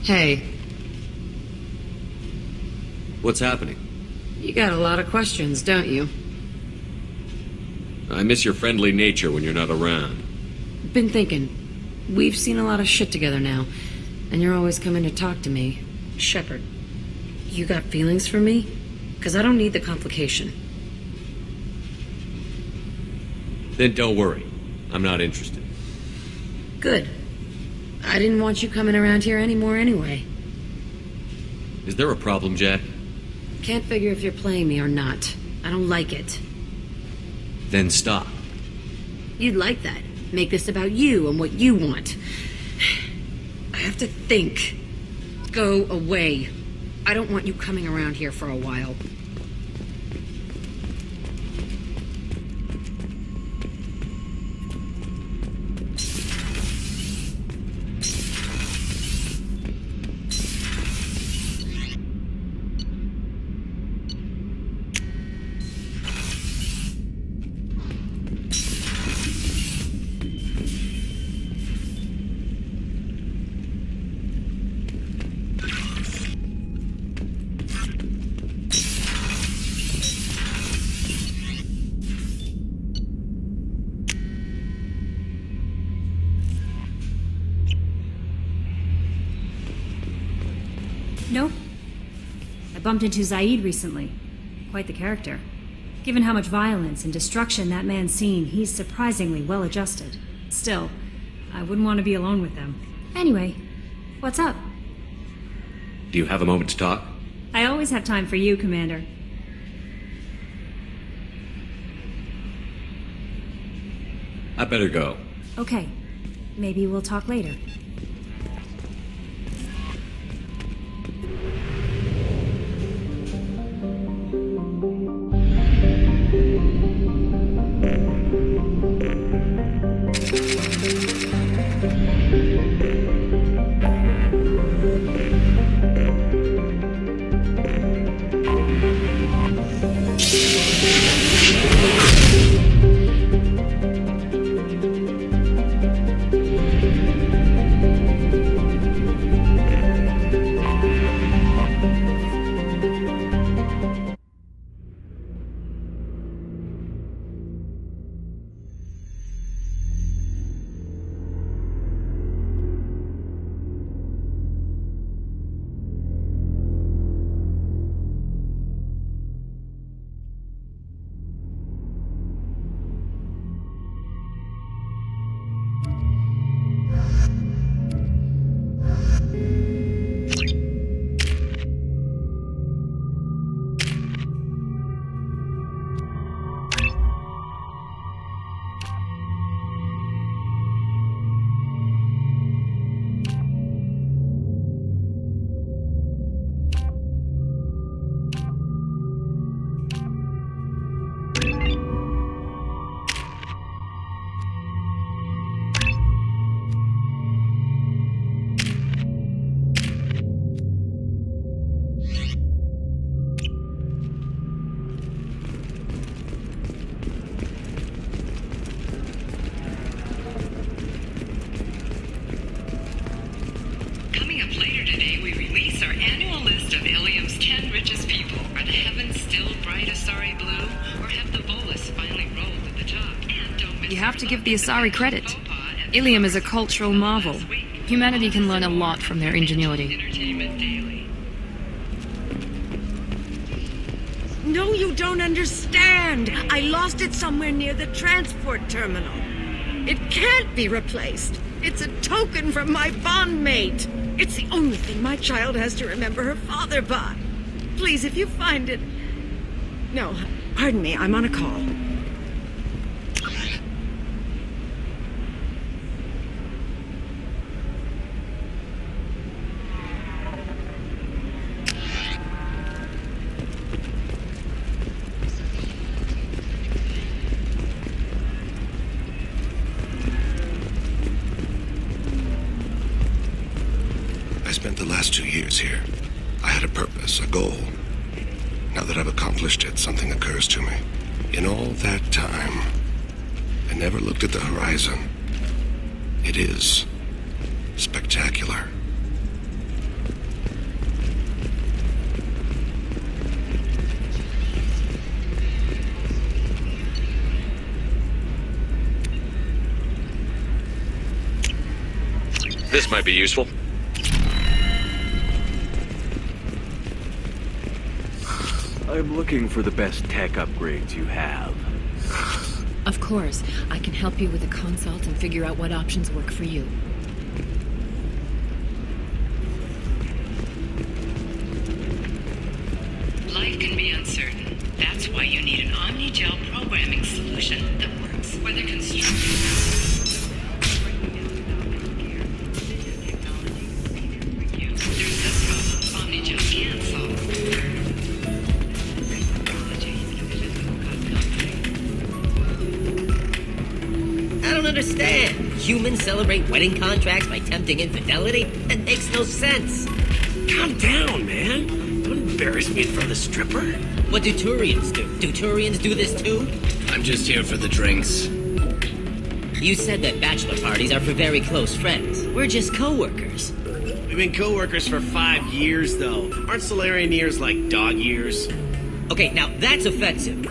Hey. What's happening? You got a lot of questions, don't you? I miss your friendly nature when you're not around. Been thinking. We've seen a lot of shit together now, and you're always coming to talk to me. Shepard, you got feelings for me? Because I don't need the complication. Then don't worry. I'm not interested. Good. I didn't want you coming around here anymore anyway. Is there a problem, Jack? Can't figure if you're playing me or not. I don't like it. Then stop. You'd like that. Make this about you and what you want. I have to think. Go away. I don't want you coming around here for a while. Nope. I bumped into Zaid recently. Quite the character. Given how much violence and destruction that man's seen, he's surprisingly well adjusted. Still, I wouldn't want to be alone with them. Anyway, what's up? Do you have a moment to talk? I always have time for you, Commander. I better go. Okay. Maybe we'll talk later. You have to give the Asari credit. Ilium is a cultural marvel. Humanity can learn a lot from their ingenuity. No, you don't understand. I lost it somewhere near the transport terminal. It can't be replaced. It's a token from my bondmate. It's the only thing my child has to remember her father by. Please, if you find it... No, pardon me, I'm on a call. Spent the last 2 years here. I had a purpose, a goal. Now that I've accomplished it, something occurs to me. In all that time, I never looked at the horizon. It is spectacular. This might be useful. I'm looking for the best tech upgrades you have. Of course, I can help you with a consult and figure out what options work for you. Life can be uncertain. That's why you need an omni-gel programming solution that works. Whether constructing... There's this problem omni-gel can solve. I don't understand. Humans celebrate wedding contracts by tempting infidelity? That makes no sense. Calm down, man. Don't embarrass me in front of the stripper. What do Turians do? Do Turians do this too? I'm just here for the drinks. You said that bachelor parties are for very close friends. We're just co-workers. We've been co-workers for 5 years, though. Aren't Solarian years like dog years? Okay, now that's offensive.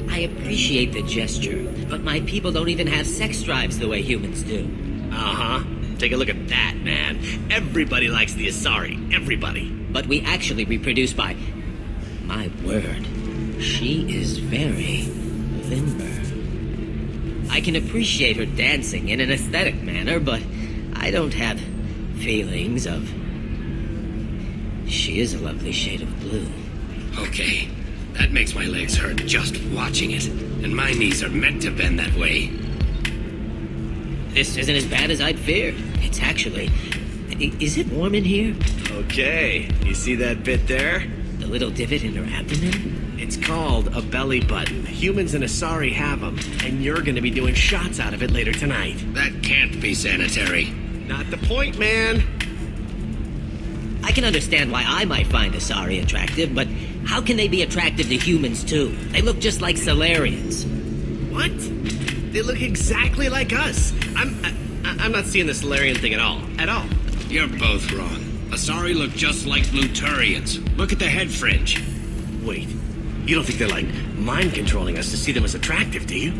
I appreciate the gesture, but my people don't even have sex drives the way humans do. Uh-huh. Take a look at that, man. Everybody likes the Asari. Everybody. But we actually reproduce by... My word. She is very limber. I can appreciate her dancing in an aesthetic manner, but I don't have feelings of... She is a lovely shade of blue. Okay. That makes my legs hurt just watching it. And my knees are meant to bend that way. This isn't as bad as I'd feared. It's actually... Is it warm in here? Okay. You see that bit there? The little divot in her abdomen? It's called a belly button. Humans and Asari have them, and you're gonna be doing shots out of it later tonight. That can't be sanitary. Not the point, man. I can understand why I might find Asari attractive, but how can they be attractive to humans too? They look just like Solarians. What? They look exactly like us. I'm not seeing the Solarian thing at all. At all. You're both wrong. Asari look just like Bluturians. Look at the head fringe. Wait, you don't think they're like mind controlling us to see them as attractive, do you?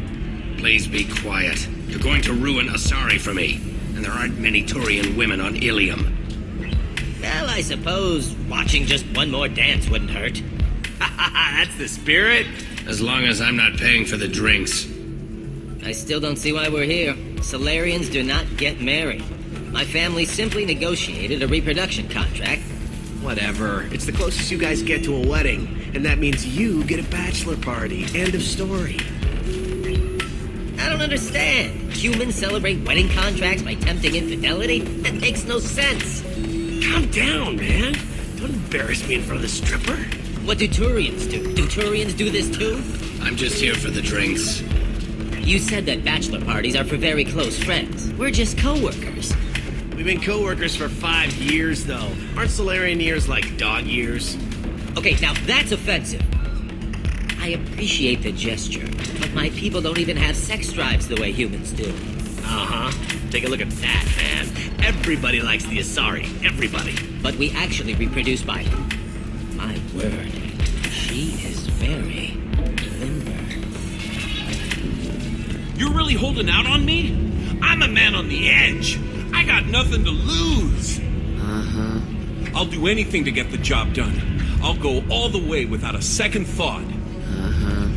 Please be quiet. You're going to ruin Asari for me. And there aren't many Turian women on Ilium. Well, I suppose watching just one more dance wouldn't hurt. That's the spirit. As long as I'm not paying for the drinks. I still don't see why we're here. Solarians do not get married. My family simply negotiated a reproduction contract. Whatever. It's the closest you guys get to a wedding. And that means you get a bachelor party. End of story. I don't understand. Humans celebrate wedding contracts by tempting infidelity? That makes no sense. Calm down, man. Don't embarrass me in front of the stripper. What do Turians do? Do Turians do this too? I'm just here for the drinks. You said that bachelor parties are for very close friends. We're just co-workers. We've been co-workers for 5 years, though. Aren't Solarian years like dog years? Okay, now that's offensive. I appreciate the gesture, but my people don't even have sex drives the way humans do. Uh-huh. Take a look at that, man. Everybody likes the Asari. Everybody. But we actually reproduce by... My word. She is very limber. You're really holding out on me? I'm a man on the edge. I got nothing to lose. Uh-huh. I'll do anything to get the job done. I'll go all the way without a second thought. Uh-huh.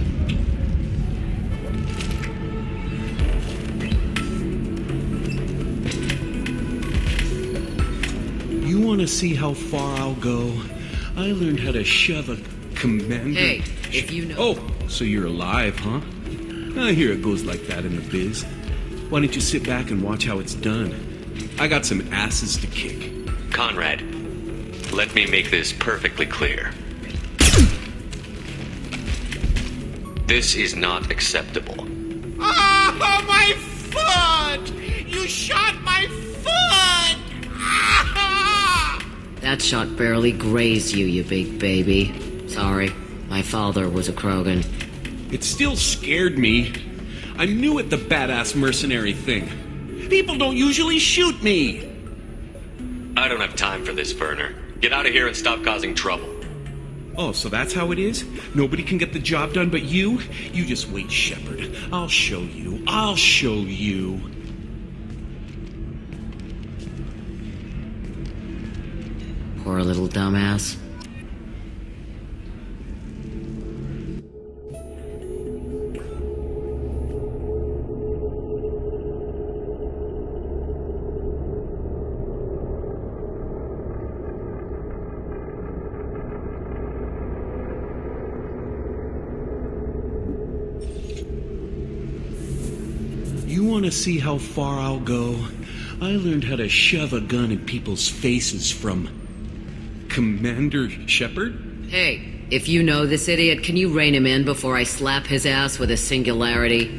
You want to see how far I'll go? I learned how to shove a commander... Hey, if you know... Oh, so you're alive, huh? I hear it goes like that in the biz. Why don't you sit back and watch how it's done? I got some asses to kick. Conrad, let me make this perfectly clear. This is not acceptable. Oh, my foot! You shot my foot! That shot barely grazed you, you big baby. Sorry, my father was a Krogan. It still scared me. I knew it, the badass mercenary thing. People don't usually shoot me. I don't have time for this, Verner. Get out of here and stop causing trouble. Oh, so that's how it is? Nobody can get the job done but you? You just wait, Shepard. I'll show you. I'll show you. Poor little dumbass. You want to see how far I'll go? I learned how to shove a gun in people's faces from Commander Shepard? Hey, if you know this idiot, can you rein him in before I slap his ass with a singularity?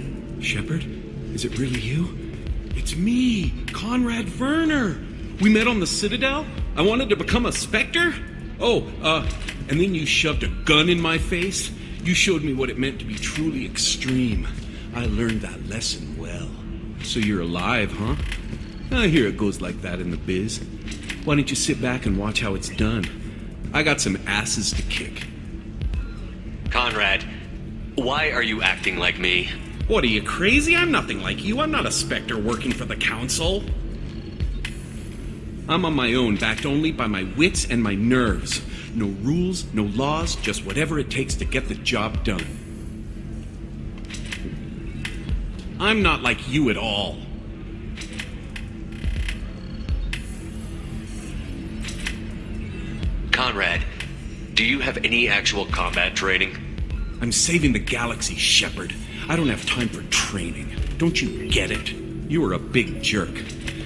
Shepard? Is it really you? It's me, Idiot-Verner. We met on the Citadel? I wanted to become a Spectre? And then you shoved a gun in my face? You showed me what it meant to be truly extreme. I learned that lesson well. So you're alive, huh? I hear it goes like that in the biz. Why don't you sit back and watch how it's done? I got some asses to kick. Conrad, why are you acting like me? What, are you crazy? I'm nothing like you. I'm not a Spectre working for the Council. I'm on my own, backed only by my wits and my nerves. No rules, no laws, just whatever it takes to get the job done. I'm not like you at all. Conrad, do you have any actual combat training? I'm saving the galaxy, Shepard. I don't have time for training. Don't you get it? You were a big jerk,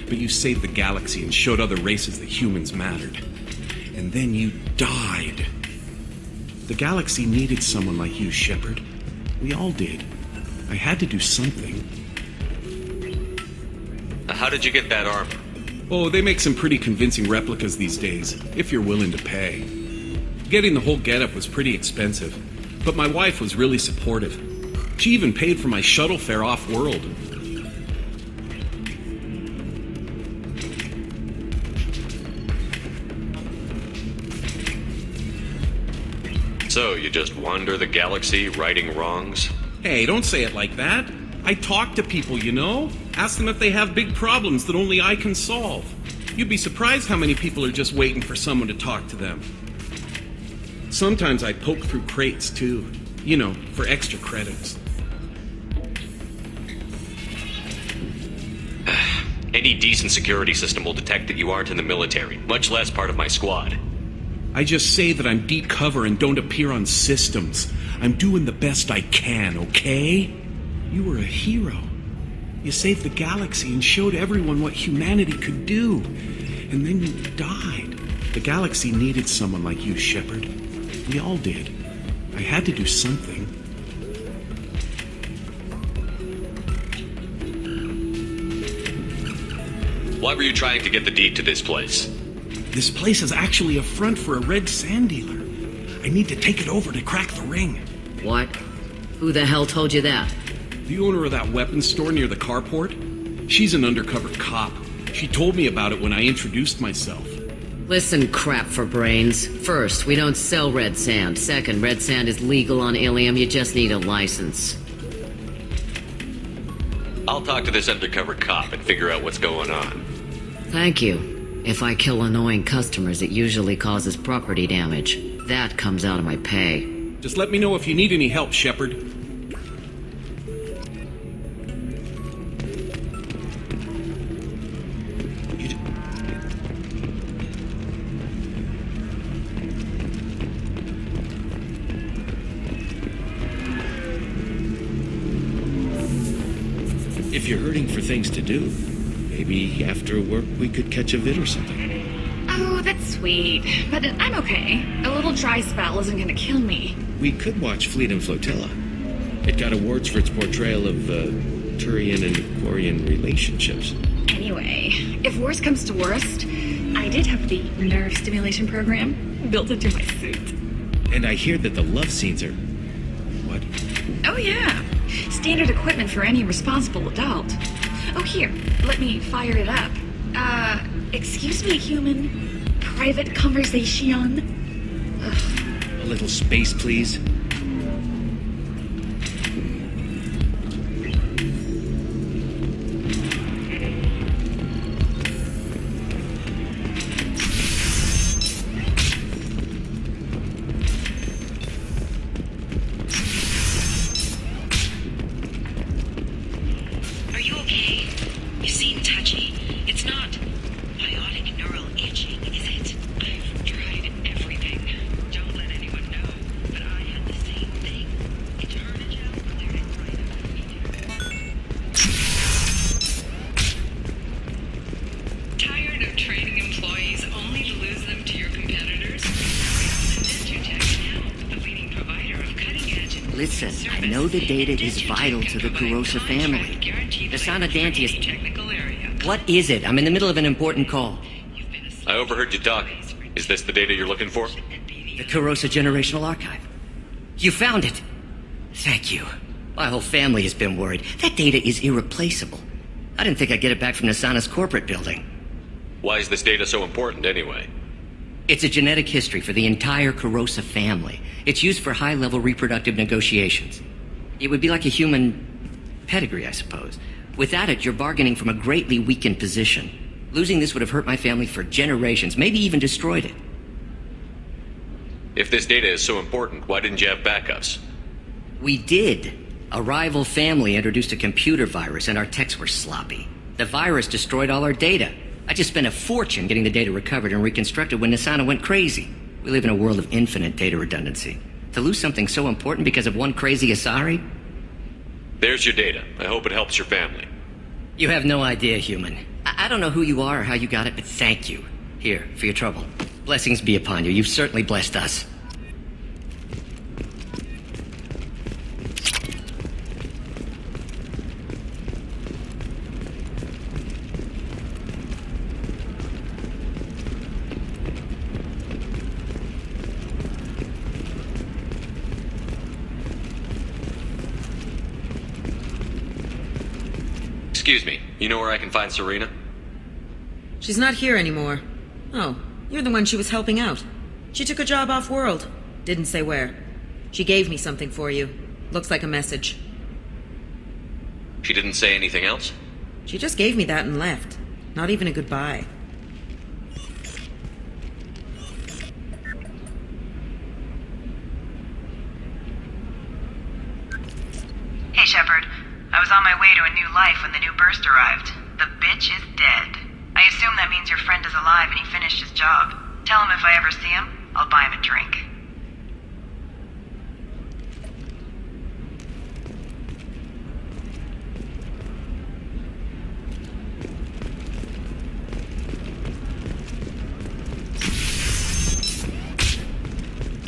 but you saved the galaxy and showed other races that humans mattered. And then you died. The galaxy needed someone like you, Shepard. We all did. I had to do something. How did you get that armor? Oh, they make some pretty convincing replicas these days, if you're willing to pay. Getting the whole getup was pretty expensive, but my wife was really supportive. She even paid for my shuttle fare off-world. So, you just wander the galaxy righting wrongs? Hey, don't say it like that. I talk to people, you know? Ask them if they have big problems that only I can solve. You'd be surprised how many people are just waiting for someone to talk to them. Sometimes I poke through crates, too. You know, for extra credits. Any decent security system will detect that you aren't in the military, much less part of my squad. I just say that I'm deep cover and don't appear on systems. I'm doing the best I can, okay? You were a hero. You saved the galaxy and showed everyone what humanity could do. And then you died. The galaxy needed someone like you, Shepard. We all did. I had to do something. Why were you trying to get the deed to this place? This place is actually a front for a red sand dealer. I need to take it over to crack the ring. What? Who the hell told you that? The owner of that weapons store near the carport. She's an undercover cop. She told me about it when I introduced myself. Listen, crap for brains. First, we don't sell red sand. Second, red sand is legal on Ilium. You just need a license. I'll talk to this undercover cop and figure out what's going on. Thank you. If I kill annoying customers, it usually causes property damage. That comes out of my pay. Just let me know if you need any help, Shepard. If you're hurting for things to do, maybe after work we could catch a vid or something. Oh, that's sweet. But I'm okay. A little dry spell isn't gonna kill me. We could watch Fleet and Flotilla. It got awards for its portrayal of Turian and Quarian relationships. Anyway, if worst comes to worst, I did have the nerve stimulation program built into my suit. And I hear that the love scenes are... what? Oh yeah. Standard equipment for any responsible adult. Oh, here, let me fire it up. Excuse me, human. Private conversation. Ugh. A little space, please. Listen, I know the data is vital to the Kurosa family. The Sanadanti is... What is it? I'm in the middle of an important call. I overheard you talking. Is this the data you're looking for? The Kurosa Generational Archive. You found it. Thank you. My whole family has been worried. That data is irreplaceable. I didn't think I'd get it back from Nasana's corporate building. Why is this data so important anyway? It's a genetic history for the entire Kurosa family. It's used for high-level reproductive negotiations. It would be like a human pedigree, I suppose. Without it, you're bargaining from a greatly weakened position. Losing this would have hurt my family for generations, maybe even destroyed it. If this data is so important, why didn't you have backups? We did. A rival family introduced a computer virus and our techs were sloppy. The virus destroyed all our data. I just spent a fortune getting the data recovered and reconstructed when Nasana went crazy. We live in a world of infinite data redundancy. To lose something so important because of one crazy Asari? There's your data. I hope it helps your family. You have no idea, human. I don't know who you are or how you got it, but thank you. Here, for your trouble. Blessings be upon you. You've certainly blessed us. Excuse me, you know where I can find Serena? She's not here anymore. Oh, you're the one she was helping out. She took a job off-world. Didn't say where. She gave me something for you. Looks like a message. She didn't say anything else? She just gave me that and left. Not even a goodbye. Hey, Shepard. I was on my way to a new life when the new burst arrived. The bitch is dead. I assume that means your friend is alive and he finished his job. Tell him if I ever see him, I'll buy him a drink.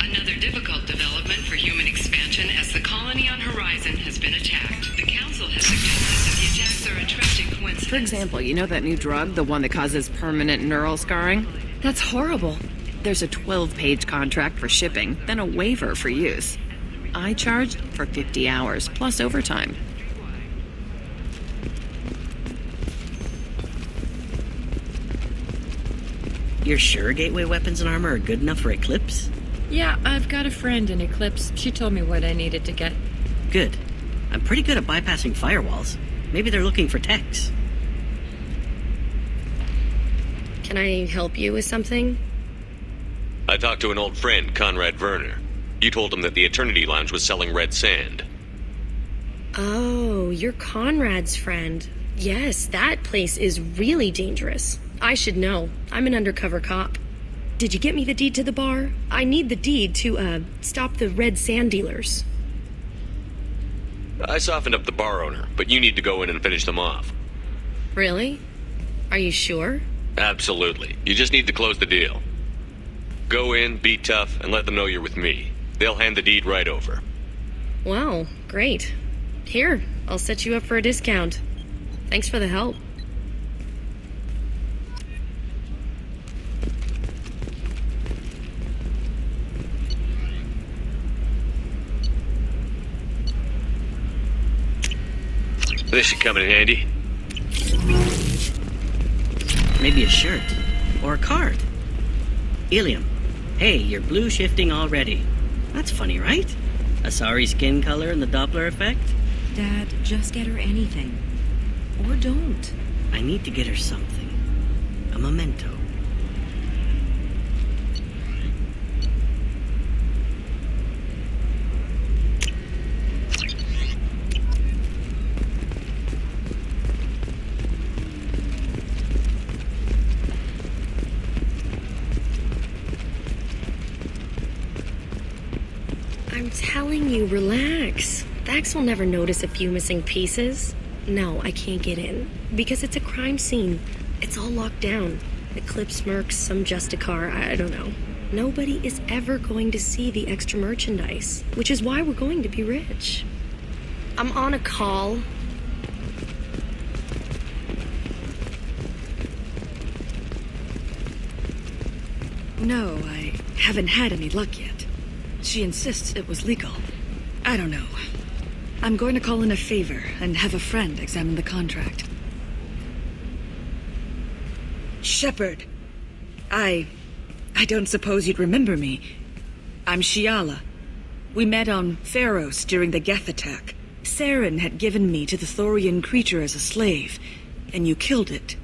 Another difficult development for human expansion as the colony on Horizon has been attacked. The Council has suggested that the attacks are a tragic coincidence. For example, you know that new drug, the one that causes permanent neural scarring? That's horrible. There's a 12-page contract for shipping, then a waiver for use. I charged for 50 hours, plus overtime. You're sure gateway weapons and armor are good enough for Eclipse? Yeah, I've got a friend in Eclipse. She told me what I needed to get. Good. I'm pretty good at bypassing firewalls. Maybe they're looking for techs. Can I help you with something? I talked to an old friend, Idiot-Verner. You told him that the Eternity Lounge was selling red sand. Oh, you're Conrad's friend. Yes, that place is really dangerous. I should know. I'm an undercover cop. Did you get me the deed to the bar? I need the deed to, stop the red sand dealers. I softened up the bar owner, but you need to go in and finish them off. Really? Are you sure? Absolutely. You just need to close the deal. Go in, be tough, and let them know you're with me. They'll hand the deed right over. Wow, great. Here, I'll set you up for a discount. Thanks for the help. This should come in handy. Maybe a shirt. Or a card. Ilium. Hey, you're blue shifting already. That's funny, right? Asari skin color and the Doppler effect? Dad, just get her anything. Or don't. I need to get her something. A memento. I'm telling you, relax. Vax will never notice a few missing pieces. No, I can't get in. Because it's a crime scene. It's all locked down. Eclipse mercs, some Justicar, I don't know. Nobody is ever going to see the extra merchandise, which is why we're going to be rich. I'm on a call. No, I haven't had any luck yet. She insists it was legal. I don't know. I'm going to call in a favor and have a friend examine the contract. Shepard, I don't suppose you'd remember me. I'm Shiala. We met on Pharos during the Geth attack. Saren had given me to the Thorian creature as a slave, and you killed it.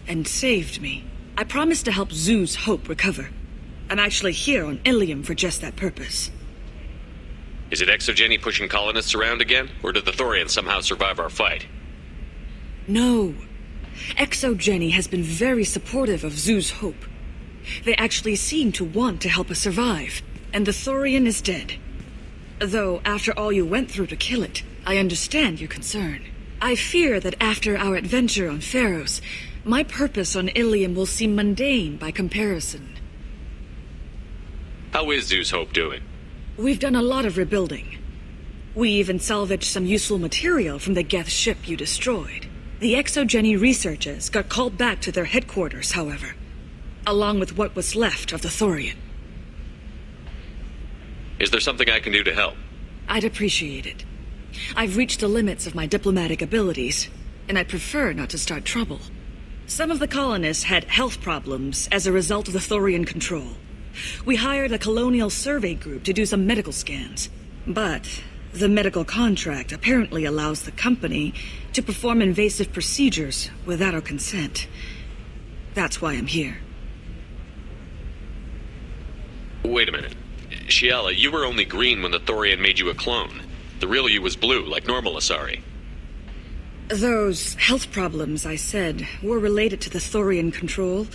And saved me. I promised to help Zeus Hope recover. I'm actually here on Ilium for just that purpose. Is it Exogeny pushing colonists around again, or did the Thorians somehow survive our fight? No. Exogeny has been very supportive of Zeus Hope. They actually seem to want to help us survive, and the Thorian is dead. Though, after all you went through to kill it, I understand your concern. I fear that after our adventure on Pharos, my purpose on Ilium will seem mundane by comparison. How is Zeus Hope doing? We've done a lot of rebuilding. We even salvaged some useful material from the Geth ship you destroyed. The Exogeny researchers got called back to their headquarters, however, along with what was left of the Thorian. Is there something I can do to help? I'd appreciate it. I've reached the limits of my diplomatic abilities, and I'd prefer not to start trouble. Some of the colonists had health problems as a result of the Thorian control. We hired a colonial survey group to do some medical scans, but the medical contract apparently allows the company to perform invasive procedures without our consent. That's why I'm here. Wait a minute. Shiala, you were only green when the Thorian made you a clone. The real you was blue, like normal Asari. Those health problems I said were related to the Thorian control.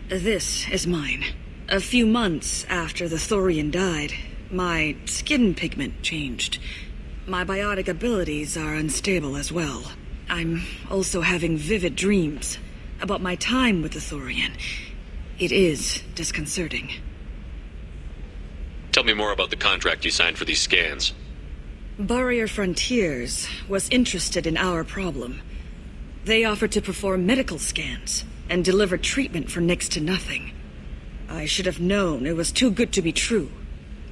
This is mine. A few months after the Thorian died, my skin pigment changed. My biotic abilities are unstable as well. I'm also having vivid dreams about my time with the Thorian. It is disconcerting. Tell me more about the contract you signed for these scans. Barrier Frontiers was interested in our problem. They offered to perform medical scans and deliver treatment for next to nothing. I should have known it was too good to be true,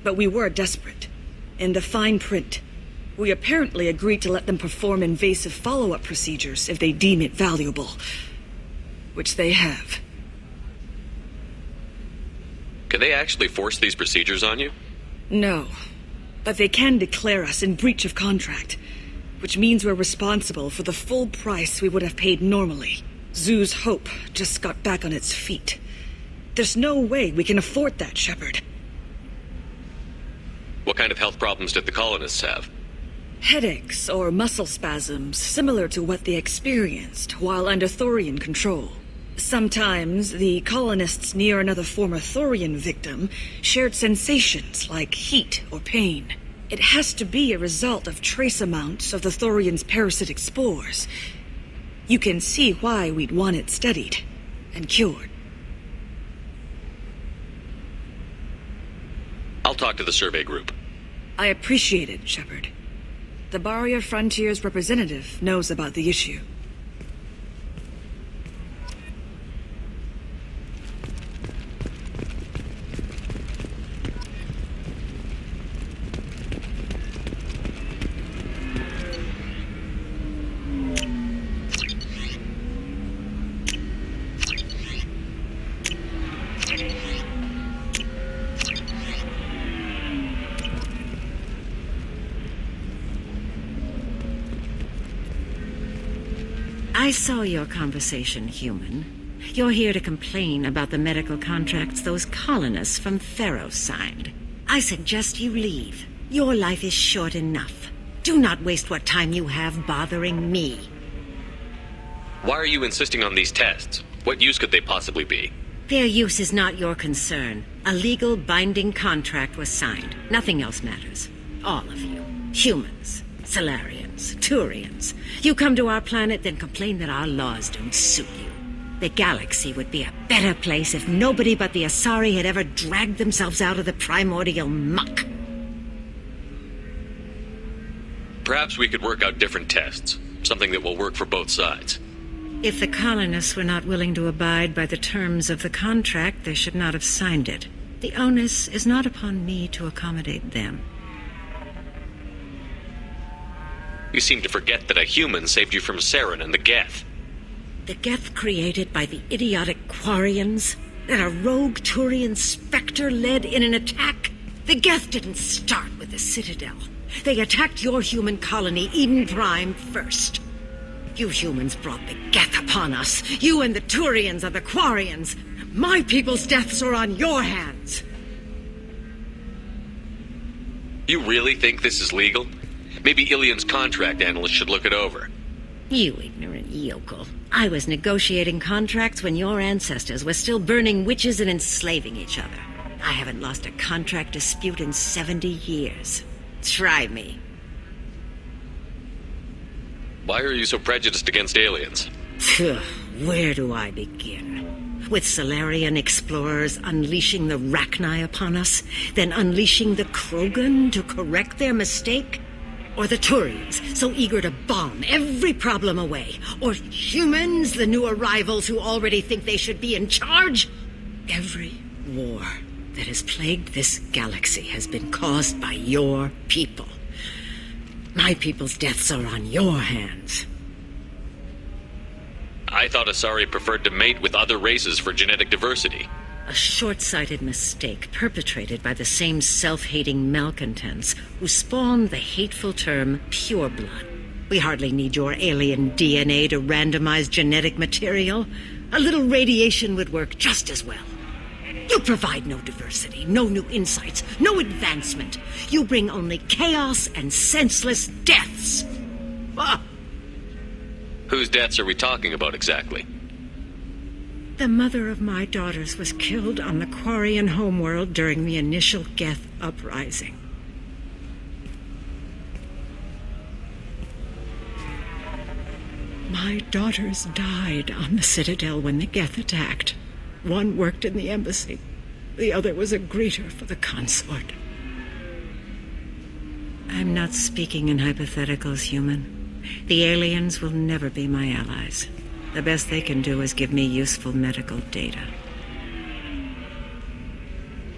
but we were desperate. In the fine print, we apparently agreed to let them perform invasive follow-up procedures if they deem it valuable, which they have. Can they actually force these procedures on you? No, but they can declare us in breach of contract, which means we're responsible for the full price we would have paid normally. Zeus Hope just got back on its feet. There's no way we can afford that, Shepard. What kind of health problems did the colonists have? Headaches or muscle spasms similar to what they experienced while under Thorian control. Sometimes the colonists near another former Thorian victim shared sensations like heat or pain. It has to be a result of trace amounts of the Thorian's parasitic spores. You can see why we'd want it studied and cured. I'll talk to the survey group. I appreciate it, Shepard. The Barrier Frontiers representative knows about the issue. I saw your conversation, human. You're here to complain about the medical contracts those colonists from Pharos signed. I suggest you leave. Your life is short enough. Do not waste what time you have bothering me. Why are you insisting on these tests? What use could they possibly be? Their use is not your concern. A legal binding contract was signed. Nothing else matters. All of you. Humans. Solarians, Turians. You come to our planet, then complain that our laws don't suit you. The galaxy would be a better place if nobody but the Asari had ever dragged themselves out of the primordial muck. Perhaps we could work out different tests. Something that will work for both sides. If the colonists were not willing to abide by the terms of the contract, they should not have signed it. The onus is not upon me to accommodate them. You seem to forget that a human saved you from Saren and the Geth. The Geth created by the idiotic Quarians? That a rogue Turian specter led in an attack? The Geth didn't start with the Citadel. They attacked your human colony, Eden Prime, first. You humans brought the Geth upon us. You and the Turians are the Quarians. My people's deaths are on your hands. You really think this is legal? Maybe Ilian's contract analyst should look it over. You ignorant yokel. I was negotiating contracts when your ancestors were still burning witches and enslaving each other. I haven't lost a contract dispute in 70 years. Try me. Why are you so prejudiced against aliens? Where do I begin? With Solarian explorers unleashing the Rachni upon us, then unleashing the Krogan to correct their mistake? Or the Turians, so eager to bomb every problem away? Or humans, the new arrivals who already think they should be in charge? Every war that has plagued this galaxy has been caused by your people. My people's deaths are on your hands. I thought Asari preferred to mate with other races for genetic diversity. A short-sighted mistake perpetrated by the same self-hating malcontents who spawned the hateful term pureblood. We hardly need your alien DNA to randomize genetic material. A little radiation would work just as well. You provide no diversity, no new insights, no advancement. You bring only chaos and senseless deaths. Ah! Whose deaths are we talking about exactly? The mother of my daughters was killed on the Quarian homeworld during the initial Geth uprising. My daughters died on the Citadel when the Geth attacked. One worked in the embassy. The other was a greeter for the consort. I'm not speaking in hypotheticals, human. The aliens will never be my allies. The best they can do is give me useful medical data.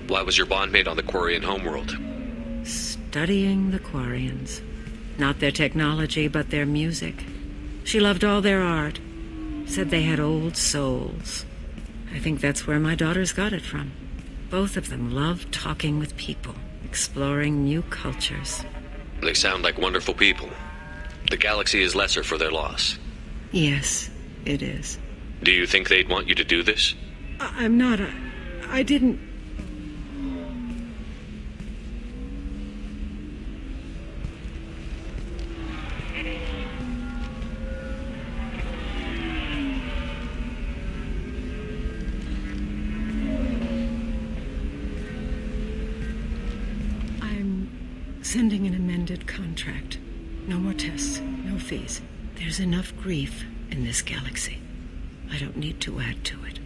Why was your bondmate on the Quarian homeworld? Studying the Quarians. Not their technology, but their music. She loved all their art. Said they had old souls. I think that's where my daughters got it from. Both of them loved talking with people, exploring new cultures. They sound like wonderful people. The galaxy is lesser for their loss. Yes, it is. Do you think they'd want you to do this? I'm not. I didn't. I'm sending an amended contract. No more tests, no fees. There's enough grief in this galaxy. I don't need to add to it.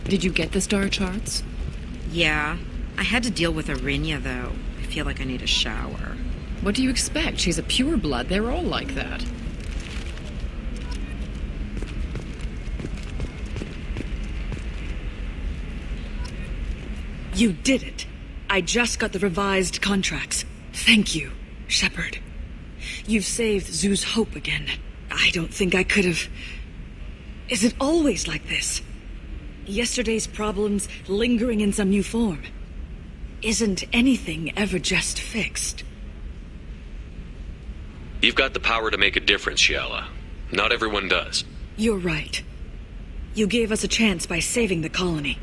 Did you get the star charts? Yeah. I had to deal with Arinya, though. I feel like I need a shower. What do you expect? She's a pureblood. They're all like that. You did it. I just got the revised contracts. Thank you, Shepard. You've saved Zoo's hope again. I don't think I could have... Is it always like this? Yesterday's problems lingering in some new form. Isn't anything ever just fixed? You've got the power to make a difference, Shiala. Not everyone does. You're right. You gave us a chance by saving the colony.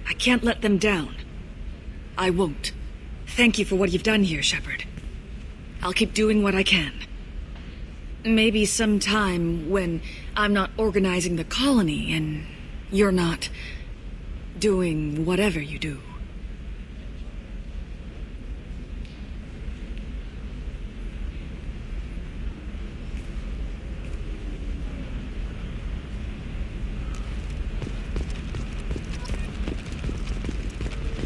I can't let them down. I won't. Thank you for what you've done here, Shepard. I'll keep doing what I can. Maybe sometime when I'm not organizing the colony and you're not doing whatever you do.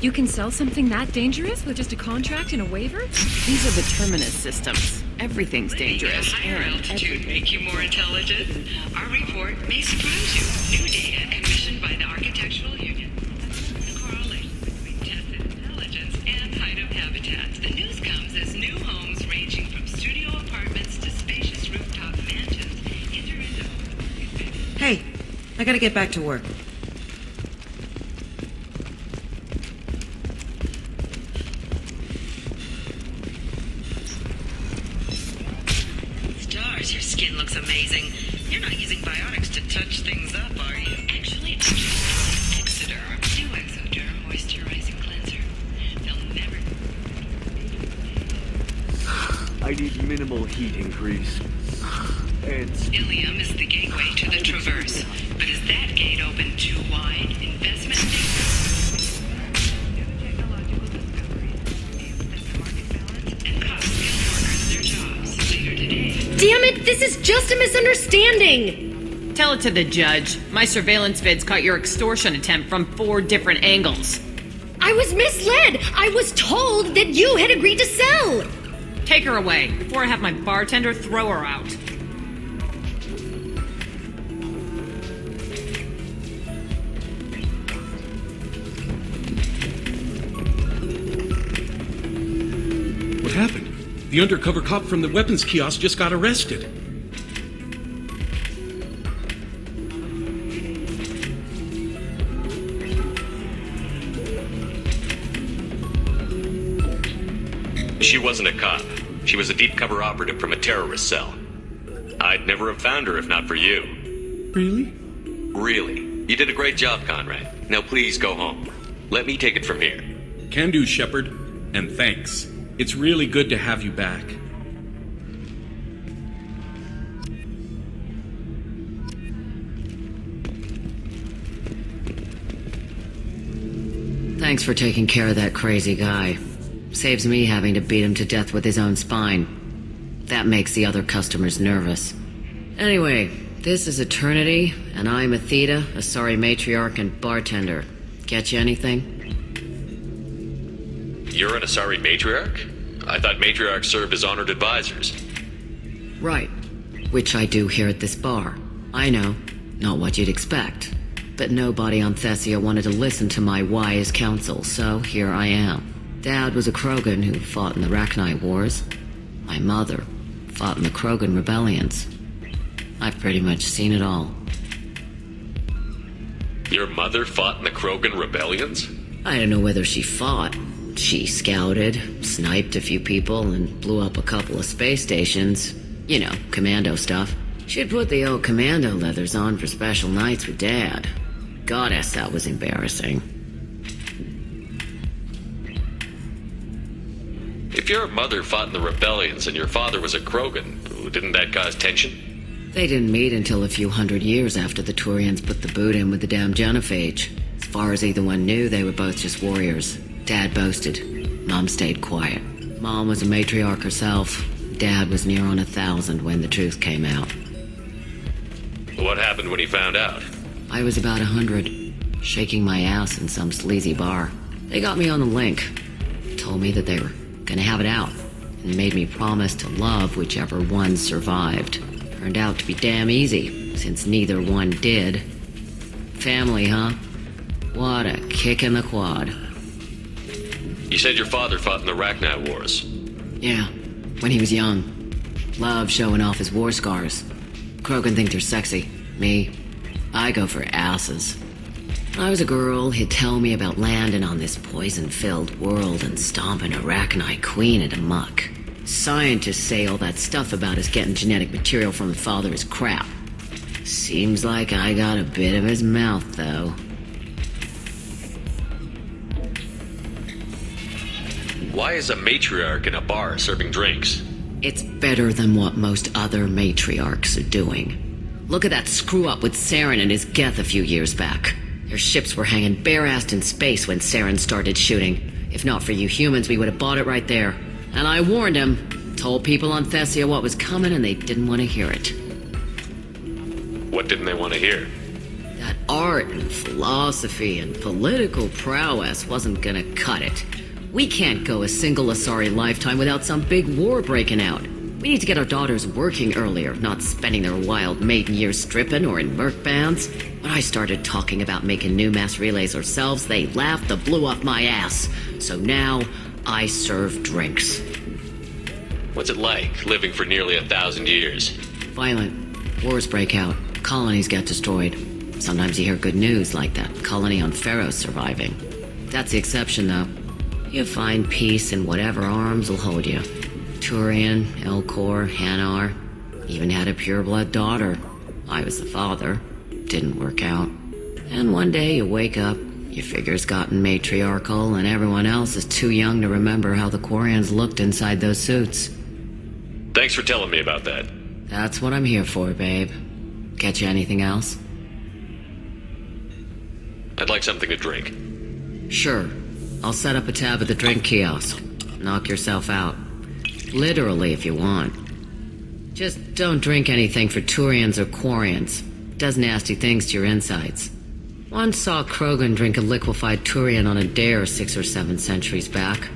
You can sell something that dangerous with just a contract and a waiver? These are the terminus systems. Everything's dangerous. Higher altitude make you more intelligent? Our report may surprise you. New data commissioned by the Architectural Union. The correlation between tested intelligence and height of habitats. The news comes as new homes ranging from studio apartments to spacious rooftop mansions enter into... Hey, I gotta get back to work. Stars, your skin looks amazing. You're not using biotics to touch things up, are you? Actually, I'm just Exoderm. New Exoderm moisturizing cleanser. They'll never... I need minimal heat increase. Ilium is the gateway to the Traverse. But is that gate open too wide? Investment Damn it, this is just a misunderstanding! Tell it to the judge. My surveillance vids caught your extortion attempt from 4 different angles. I was misled! I was told that you had agreed to sell! Take her away, before I have my bartender throw her out. What happened? The undercover cop from the weapons kiosk just got arrested. She wasn't a cop. She was a deep cover operative from a terrorist cell. I'd never have found her if not for you. Really? Really. You did a great job, Conrad. Now please go home. Let me take it from here. Can do, Shepard. And thanks. It's really good to have you back. Thanks for taking care of that crazy guy. Saves me having to beat him to death with his own spine. That makes the other customers nervous. Anyway, this is Eternity, and I'm Athena, a sorry matriarch and bartender. Get you anything? You're an Asari matriarch? I thought matriarchs served as honored advisors. Right. Which I do here at this bar. I know. Not what you'd expect. But nobody on Thessia wanted to listen to my wise counsel, so here I am. Dad was a Krogan who fought in the Rachni Wars. My mother fought in the Krogan rebellions. I've pretty much seen it all. Your mother fought in the Krogan rebellions? I don't know whether she fought. She scouted, sniped a few people, and blew up a couple of space stations. You know, commando stuff. She'd put the old commando leathers on for special nights with Dad. Goddess, that was embarrassing. If your mother fought in the rebellions and your father was a Krogan, didn't that cause tension? They didn't meet until a few hundred years after the Turians put the boot in with the damn genophage. As far as either one knew, they were both just warriors. Dad boasted. Mom stayed quiet. Mom was a matriarch herself. Dad was near on 1,000 when the truth came out. What happened when he found out? I was about 100, shaking my ass in some sleazy bar. They got me on the link. Told me that they were gonna have it out, and made me promise to love whichever one survived. Turned out to be damn easy, since neither one did. Family, huh? What a kick in the quad. You said your father fought in the Rachni Wars. Yeah, when he was young. Loved showing off his war scars. Krogan think they're sexy. Me, I go for asses. When I was a girl, he'd tell me about landing on this poison-filled world and stomping a Rachni queen into muck. Scientists say all that stuff about us getting genetic material from the father is crap. Seems like I got a bit of his mouth, though. Why is a matriarch in a bar serving drinks? It's better than what most other matriarchs are doing. Look at that screw-up with Saren and his Geth a few years back. Their ships were hanging bare-assed in space when Saren started shooting. If not for you humans, we would have bought it right there. And I warned him. Told people on Thessia what was coming, and they didn't want to hear it. What didn't they want to hear? That art and philosophy and political prowess wasn't gonna cut it. We can't go a single Asari lifetime without some big war breaking out. We need to get our daughters working earlier, not spending their wild maiden years stripping or in merc bands. When I started talking about making new mass relays ourselves, they laughed the blue off my ass. So now, I serve drinks. What's it like, living for nearly 1,000 years? Violent. Wars break out. Colonies get destroyed. Sometimes you hear good news, like that colony on Pharaoh surviving. That's the exception, though. You find peace in whatever arms will hold you. Turian, Elcor, Hanar. Even had a pureblood daughter. I was the father. Didn't work out. And one day you wake up, your figure's gotten matriarchal, and everyone else is too young to remember how the Quarians looked inside those suits. Thanks for telling me about that. That's what I'm here for, babe. Get you anything else? I'd like something to drink. Sure. I'll set up a tab at the drink kiosk. Knock yourself out. Literally, if you want. Just don't drink anything for Turians or Quarians. Does nasty things to your insides. Once saw Krogan drink a liquefied Turian on a dare 6 or 7 centuries back.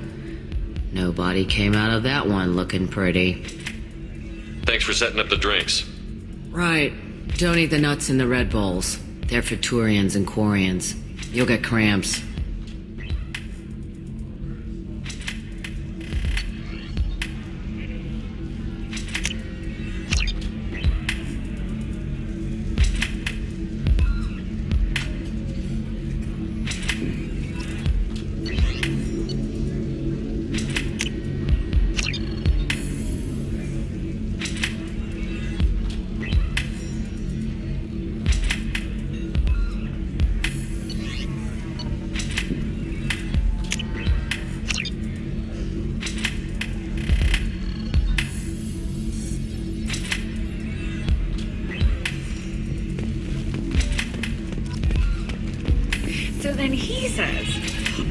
Nobody came out of that one looking pretty. Thanks for setting up the drinks. Right. Don't eat the nuts in the Red Bowls. They're for Turians and Quarians. You'll get cramps. So then he says,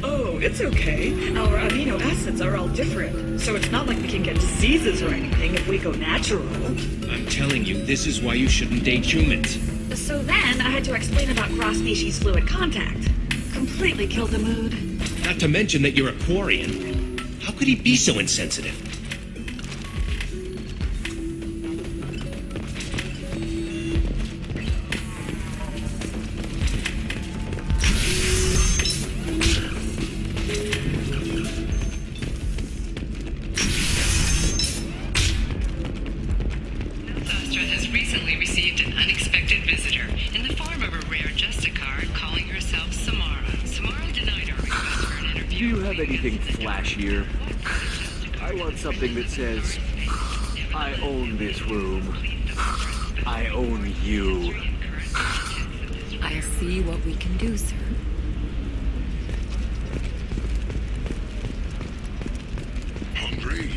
oh, it's okay. Our amino acids are all different, so it's not like we can get diseases or anything if we go natural. I'm telling you, this is why you shouldn't date humans. So then I had to explain about cross-species fluid contact. Completely killed the mood. Not to mention that you're a Quarian. How could he be so insensitive? Something that says, I own this room. I own you. I'll see what we can do, sir. Hungry?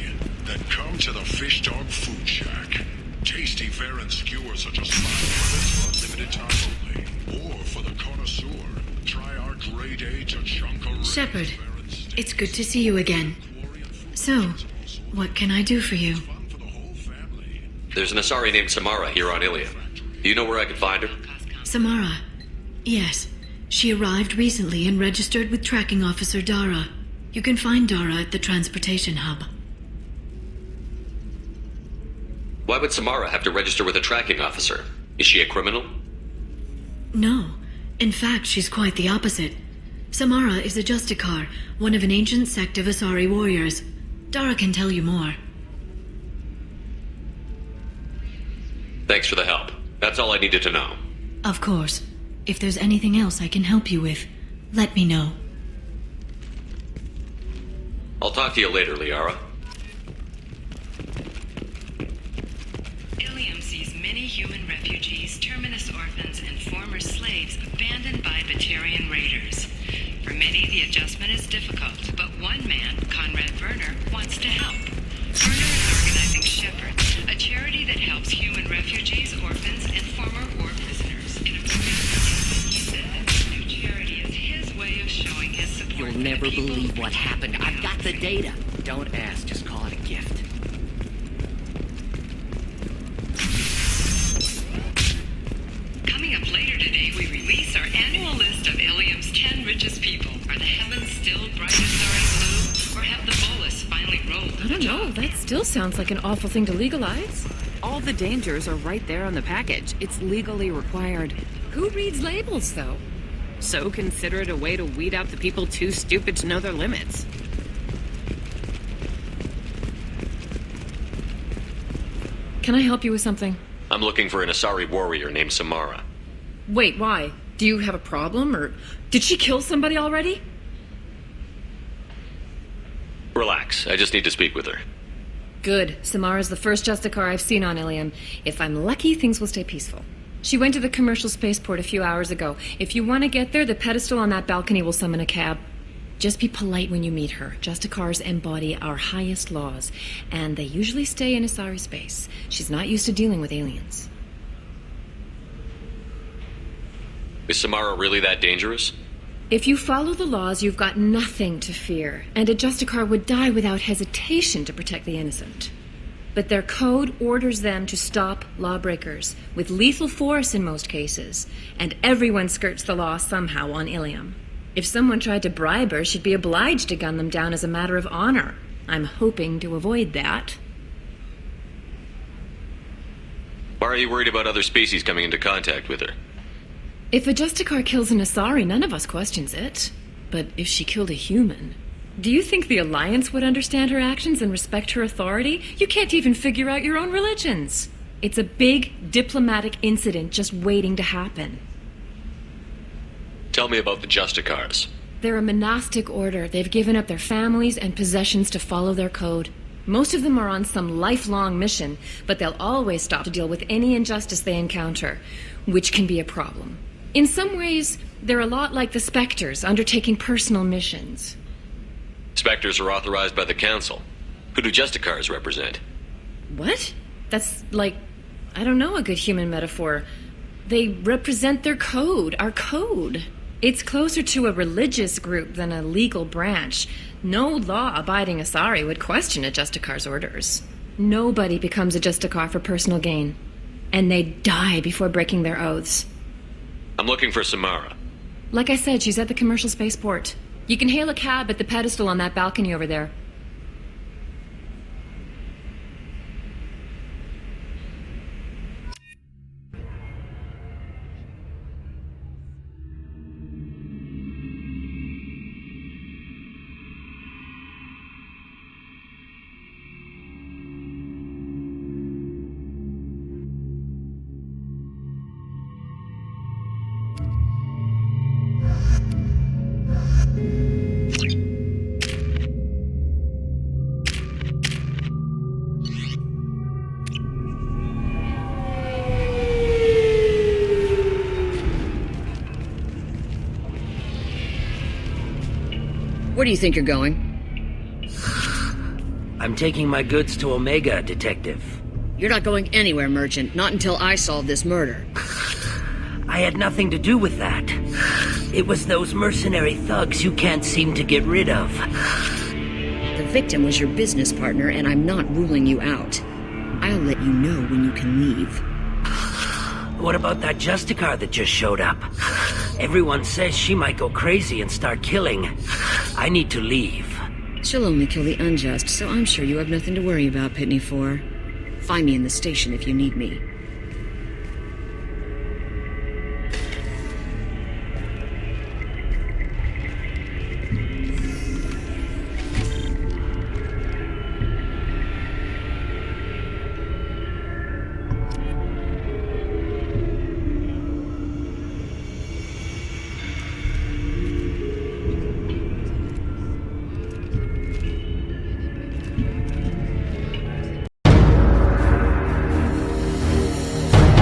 Then come to the Fish Dog Food Shack. Tasty fare and skewers are just $5 for a limited time only. Or for the connoisseur, try our grade A Tachanka. Shepard, it's good to see you again. So, what can I do for you? There's an Asari named Samara here on Ilium. Do you know where I can find her? Samara? Yes. She arrived recently and registered with Tracking Officer Dara. You can find Dara at the transportation hub. Why would Samara have to register with a tracking officer? Is she a criminal? No. In fact, she's quite the opposite. Samara is a Justicar, one of an ancient sect of Asari warriors. Dara can tell you more. Thanks for the help. That's all I needed to know. Of course. If there's anything else I can help you with, let me know. I'll talk to you later, Liara. Ilium sees many human refugees, terminus orphans, and former slaves abandoned by Batarian raiders. For many, the adjustment is difficult, but one man, Idiot-Verner, wants to help. Verner is organizing Shepherd, a charity that helps human refugees, orphans, and former war prisoners. In a program he said that this new charity is his way of showing his support. You'll never believe what happened. I've got the data. Don't ask, just call it a gift. Coming up later today, we release our sounds like an awful thing to legalize. All the dangers are right there on the package. It's legally required. Who reads labels, though? So consider it a way to weed out the people too stupid to know their limits. Can I help you with something? I'm looking for an Asari warrior named Samara. Wait, why? Do you have a problem, or did she kill somebody already? Relax, I just need to speak with her. Good. Samara's the first Justicar I've seen on Ilium. If I'm lucky, things will stay peaceful. She went to the commercial spaceport a few hours ago. If you want to get there, the pedestal on that balcony will summon a cab. Just be polite when you meet her. Justicars embody our highest laws, and they usually stay in Asari space. She's not used to dealing with aliens. Is Samara really that dangerous? If you follow the laws, you've got nothing to fear, and a Justicar would die without hesitation to protect the innocent. But their code orders them to stop lawbreakers, with lethal force in most cases, and everyone skirts the law somehow on Ilium. If someone tried to bribe her, she'd be obliged to gun them down as a matter of honor. I'm hoping to avoid that. Why are you worried about other species coming into contact with her? If a Justicar kills an Asari, none of us questions it. But if she killed a human, do you think the Alliance would understand her actions and respect her authority? You can't even figure out your own religions. It's a big diplomatic incident just waiting to happen. Tell me about the Justicars. They're a monastic order. They've given up their families and possessions to follow their code. Most of them are on some lifelong mission, but they'll always stop to deal with any injustice they encounter, which can be a problem. In some ways, they're a lot like the Spectres, undertaking personal missions. Spectres are authorized by the Council. Who do Justicars represent? What? That's like, I don't know, a good human metaphor. They represent their code, our code. It's closer to a religious group than a legal branch. No law-abiding Asari would question a Justicar's orders. Nobody becomes a Justicar for personal gain. And they die before breaking their oaths. I'm looking for Samara. Like I said, she's at the commercial spaceport. You can hail a cab at the pedestal on that balcony over there. Where do you think you're going? I'm taking my goods to Omega, Detective. You're not going anywhere, Merchant. Not until I solve this murder. I had nothing to do with that. It was those mercenary thugs you can't seem to get rid of. The victim was your business partner, and I'm not ruling you out. I'll let you know when you can leave. What about that Justicar that just showed up? Everyone says she might go crazy and start killing. I need to leave. She'll only kill the unjust, so I'm sure you have nothing to worry about, Pitney 4. Find me in the station if you need me.